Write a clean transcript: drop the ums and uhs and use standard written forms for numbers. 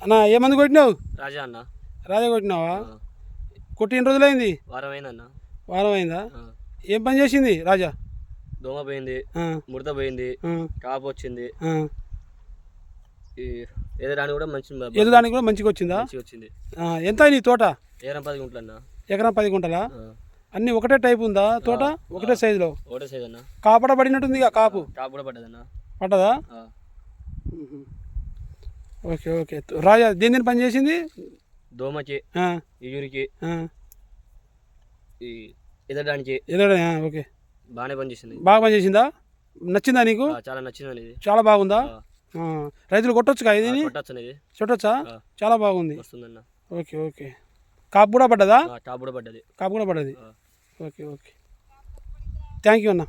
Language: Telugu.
అన్న ఏమంది కొట్టినావు? రాజా అన్న. రాజా కొట్టినావా? కొట్టి ఎన్ని రోజులైంది? వారం అయిందన్న. వారం అయిందా? ఏం పని చేసింది రాజా? దోమ పోయింది, ముడత పోయింది, కాపు వచ్చింది, ఎదురానికి కూడా మంచి ఎదురానికి కూడా మంచిగా వచ్చిందా? వచ్చింది. ఎంత నీ తోట? ఎకరం 10 గుంటలన్న. ఎకరం 10 గుంటలా? అన్ని ఒకటే టైప్ ఉందా తోట? ఒకటే సైజులో? ఒకటే సైజ్ అన్న. కాపడ పడినట్టుంది కాపు? కాపు కూడా పడ్డదన్న. పడ్డదా? Okay okay. రాజా దేని పని చేసింది? దోమకి, ఇజురికి, ఎదడానికి. ఓకే, బాగానే పనిచేసింది. బాగా పనిచేసిందా? నచ్చిందా నీకు? చాలా నచ్చింది. చాలా బాగుందా? రైతులు కొట్టొచ్చు కదా ఇది? చుట్టొచ్చా? చాలా బాగుంది. Okay okay. కాపు కూడా పడ్డదా? కాపు కూడా పడ్డది. కాపు కూడా పడ్డది. Okay okay. థ్యాంక్ యూ అన్న.